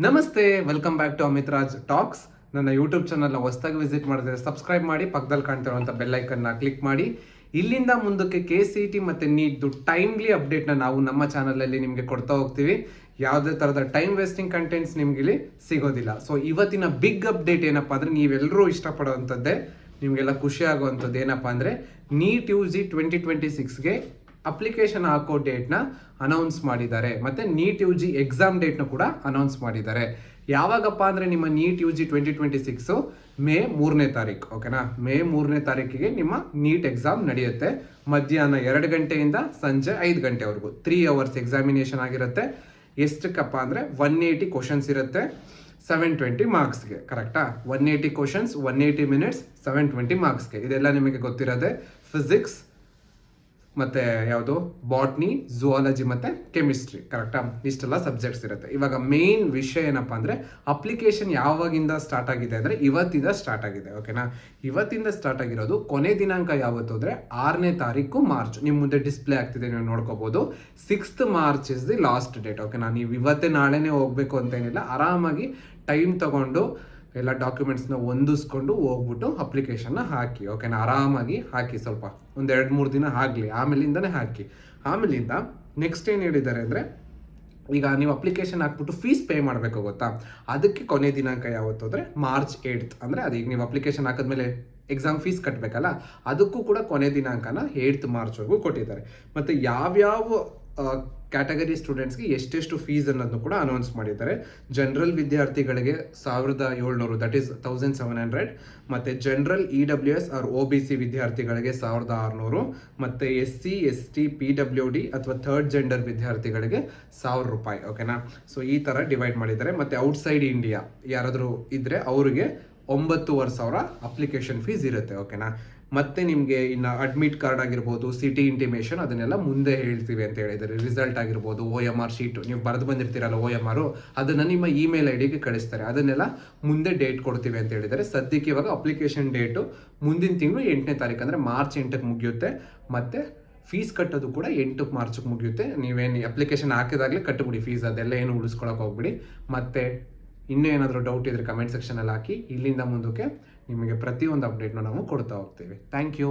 ನಮಸ್ತೆ, welcome back to Amit Raj Talks. ನನ್ನ YouTube ಚಾನಲ್ನ ಹೊಸದಾಗಿ ವಿಸಿಟ್ ಮಾಡಿದ್ರೆ ಸಬ್ಸ್ಕ್ರೈಬ್ ಮಾಡಿ, ಪಕ್ಕದಲ್ಲಿ ಕಾಣ್ತಿರುವಂಥ ಬೆಲ್ ಐಕನ್ನ ಕ್ಲಿಕ್ ಮಾಡಿ. ಇಲ್ಲಿಂದ ಮುಂದಕ್ಕೆ KCET ಮತ್ತು ನೀಟ್ದು ಟೈಮ್ಲಿ ಅಪ್ಡೇಟ್ನ ನಾವು ನಮ್ಮ ಚಾನಲಲ್ಲಿ ನಿಮಗೆ ಕೊಡ್ತಾ ಹೋಗ್ತೀವಿ. ಯಾವುದೇ ಥರದ ಟೈಮ್ ವೇಸ್ಟಿಂಗ್ ಕಂಟೆಂಟ್ಸ್ ನಿಮ್ಗೆ ಇಲ್ಲಿ ಸಿಗೋದಿಲ್ಲ. ಸೊ ಇವತ್ತಿನ ಬಿಗ್ ಅಪ್ಡೇಟ್ ಏನಪ್ಪ ಅಂದರೆ, ನೀವೆಲ್ಲರೂ ಇಷ್ಟಪಡೋವಂಥದ್ದೇ, ನಿಮಗೆಲ್ಲ ಖುಷಿ ಆಗುವಂಥದ್ದು ಏನಪ್ಪ ಅಂದರೆ, ನೀಟ್ UG 2026ಗೆ ಅಪ್ಲಿಕೇಶನ್ ಹಾಕೋ ಡೇಟ್ನ ಅನೌನ್ಸ್ ಮಾಡಿದ್ದಾರೆ. ಮತ್ತು ನೀಟ್ UG ಎಕ್ಸಾಮ್ ಡೇಟ್ನ ಕೂಡ ಅನೌನ್ಸ್ ಮಾಡಿದ್ದಾರೆ. ಯಾವಾಗಪ್ಪ ಅಂದರೆ, ನಿಮ್ಮ ನೀಟ್ UG 2026 ಮೇ 3ನೇ ತಾರೀಕು. ಓಕೆನಾ, ಮೇ 3ನೇ ತಾರೀಕಿಗೆ ನಿಮ್ಮ ನೀಟ್ ಎಕ್ಸಾಮ್ ನಡೆಯುತ್ತೆ. ಮಧ್ಯಾಹ್ನ 2 ಗಂಟೆಯಿಂದ ಸಂಜೆ 5 ಗಂಟೆವರೆಗೂ 3 ಅವರ್ಸ್ ಎಕ್ಸಾಮಿನೇಷನ್ ಆಗಿರುತ್ತೆ. ಎಷ್ಟಕ್ಕಪ್ಪ ಅಂದರೆ 180 ಕ್ವಶನ್ಸ್ ಇರುತ್ತೆ, 720 ಮಾರ್ಕ್ಸ್ಗೆ. ಕರೆಕ್ಟಾ? 180 ಕ್ವಶನ್ಸ್, 180 ಮಿನಿಟ್ಸ್, 720 ಮಾರ್ಕ್ಸ್ಗೆ. ಇದೆಲ್ಲ ನಿಮಗೆ ಗೊತ್ತಿರೋದೆ. ಫಿಸಿಕ್ಸ್ ಮತ್ತು ಯಾವುದು ಬಾಟ್ನಿ, ಝುವಾಲಜಿ ಮತ್ತು ಕೆಮಿಸ್ಟ್ರಿ. ಕರೆಕ್ಟಾ? ಇಷ್ಟೆಲ್ಲ ಸಬ್ಜೆಕ್ಟ್ಸ್ ಇರುತ್ತೆ. ಇವಾಗ ಮೇನ್ ವಿಷಯ ಏನಪ್ಪ ಅಂದರೆ, ಅಪ್ಲಿಕೇಶನ್ ಯಾವಾಗಿಂದ ಸ್ಟಾರ್ಟ್ ಆಗಿದೆ ಅಂದರೆ, ಇವತ್ತಿಂದ ಸ್ಟಾರ್ಟ್ ಆಗಿದೆ. ಓಕೆನಾ? ಇವತ್ತಿಂದ ಸ್ಟಾರ್ಟ್ ಆಗಿರೋದು. ಕೊನೆ ದಿನಾಂಕ ಯಾವತ್ತು ಅಂದರೆ 6ನೇ ತಾರೀಕು ಮಾರ್ಚ್. ನಿಮ್ಮ ಮುಂದೆ ಡಿಸ್ಪ್ಲೇ ಆಗ್ತಿದೆ, ನೀವು ನೋಡ್ಕೋಬೋದು. 6th March is the last date. ಓಕೆನಾ? ನೀವು ಇವತ್ತೇ ನಾಳೆನೇ ಹೋಗಬೇಕು ಅಂತೇನಿಲ್ಲ. ಆರಾಮಾಗಿ ಟೈಮ್ ತಗೊಂಡು ಎಲ್ಲ ಡಾಕ್ಯುಮೆಂಟ್ಸ್ನ ಹೊಂದಿಸ್ಕೊಂಡು ಹೋಗ್ಬಿಟ್ಟು ಅಪ್ಲಿಕೇಶನ್ನ ಹಾಕಿ. ಓಕೆನಾ? ಆರಾಮಾಗಿ ಹಾಕಿ. ಸ್ವಲ್ಪ ಒಂದು 2-3 ದಿನ ಆಗಲಿ, ಆಮೇಲಿಂದನೇ ಹಾಕಿ. ಆಮೇಲಿಂದ ನೆಕ್ಸ್ಟ್ ಏನು ಹೇಳಿದ್ದಾರೆ ಅಂದರೆ, ಈಗ ನೀವು ಅಪ್ಲಿಕೇಶನ್ ಹಾಕ್ಬಿಟ್ಟು ಫೀಸ್ ಪೇ ಮಾಡಬೇಕು, ಗೊತ್ತಾ? ಅದಕ್ಕೆ ಕೊನೆ ದಿನಾಂಕ ಯಾವತ್ತು ಅಂದರೆ March 8th. ಅಂದರೆ ಅದೀಗ ನೀವು ಅಪ್ಲಿಕೇಶನ್ ಹಾಕಿದ್ಮೇಲೆ ಎಕ್ಸಾಮ್ ಫೀಸ್ ಕಟ್ಟಬೇಕಲ್ಲ, ಅದಕ್ಕೂ ಕೂಡ ಕೊನೆ ದಿನಾಂಕನ 8th ಮಾರ್ಚ್ವರೆಗೂ ಕೊಟ್ಟಿದ್ದಾರೆ. ಮತ್ತು ಯಾವ್ಯಾವ ಕ್ಯಾಟಗರಿ ಸ್ಟೂಡೆಂಟ್ಸ್ಗೆ ಎಷ್ಟೆಷ್ಟು ಫೀಸ್ ಅನ್ನೋದನ್ನು ಕೂಡ ಅನೌನ್ಸ್ ಮಾಡಿದ್ದಾರೆ. ಜನರಲ್ ವಿದ್ಯಾರ್ಥಿಗಳಿಗೆ 1700, ದಟ್ ಈಸ್ 1700. ಮತ್ತು ಜನರಲ್ EWS ಆರ್ OBC ವಿದ್ಯಾರ್ಥಿಗಳಿಗೆ 1600. ಮತ್ತು SC ST PWD ಅಥವಾ ಥರ್ಡ್ ಜೆಂಡರ್ ವಿದ್ಯಾರ್ಥಿಗಳಿಗೆ 1000 ರೂಪಾಯಿ. ಓಕೆನಾ? ಸೊ ಈ ಥರ ಡಿವೈಡ್ ಮಾಡಿದ್ದಾರೆ. ಮತ್ತು ಔಟ್ಸೈಡ್ ಇಂಡಿಯಾ ಯಾರಾದರೂ ಇದ್ದರೆ ಅವರಿಗೆ 9,500 ಅಪ್ಲಿಕೇಶನ್ ಫೀಸ್ ಇರುತ್ತೆ. ಓಕೆನಾ? ಮತ್ತೆ ನಿಮಗೆ ಇನ್ನು ಅಡ್ಮಿಟ್ ಕಾರ್ಡ್ ಆಗಿರ್ಬೋದು, ಸಿಟಿ ಇಂಟಿಮೇಷನ್, ಅದನ್ನೆಲ್ಲ ಮುಂದೆ ಹೇಳ್ತೀವಿ ಅಂತ ಹೇಳಿದ್ದಾರೆ. ರಿಸಲ್ಟ್ ಆಗಿರ್ಬೋದು, OMR ಶೀಟು ನೀವು ಬರೆದು ಬಂದಿರ್ತೀರಲ್ಲ OMR, ಅದನ್ನು ನಿಮ್ಮ ಇಮೇಲ್ IDಗೆ ಕಳಿಸ್ತಾರೆ. ಅದನ್ನೆಲ್ಲ ಮುಂದೆ ಡೇಟ್ ಕೊಡ್ತೀವಿ ಅಂತ ಹೇಳಿದ್ದಾರೆ. ಸದ್ಯಕ್ಕೆ ಇವಾಗ ಅಪ್ಲಿಕೇಶನ್ ಡೇಟು ಮುಂದಿನ ತಿಂಗಳು 8ನೇ ತಾರೀಕು ಅಂದರೆ March 8ಕ್ಕೆ ಮುಗಿಯುತ್ತೆ. ಮತ್ತು ಫೀಸ್ ಕಟ್ಟೋದು ಕೂಡ 8 ಮಾರ್ಚ್ಗೆ ಮುಗಿಯುತ್ತೆ. ನೀವೇನು ಅಪ್ಲಿಕೇಶನ್ ಹಾಕಿದಾಗಲೇ ಕಟ್ಟಿಬಿಡಿ ಫೀಸ್, ಅದೆಲ್ಲ ಏನು ಉಳಿಸ್ಕೊಳಕ್ಕೆ ಹೋಗ್ಬಿಡಿ. ಮತ್ತು ಇನ್ನೂ ಏನಾದರೂ ಡೌಟ್ ಇದ್ದರೆ ಕಮೆಂಟ್ ಸೆಕ್ಷನಲ್ಲಿ ಹಾಕಿ. ಇಲ್ಲಿಂದ ಮುಂದಕ್ಕೆ ನಿಮಗೆ ಪ್ರತಿಯೊಂದು ಅಪ್ಡೇಟ್ನ ನಾವು ಕೊಡ್ತಾ ಹೋಗ್ತೀವಿ. Thank you.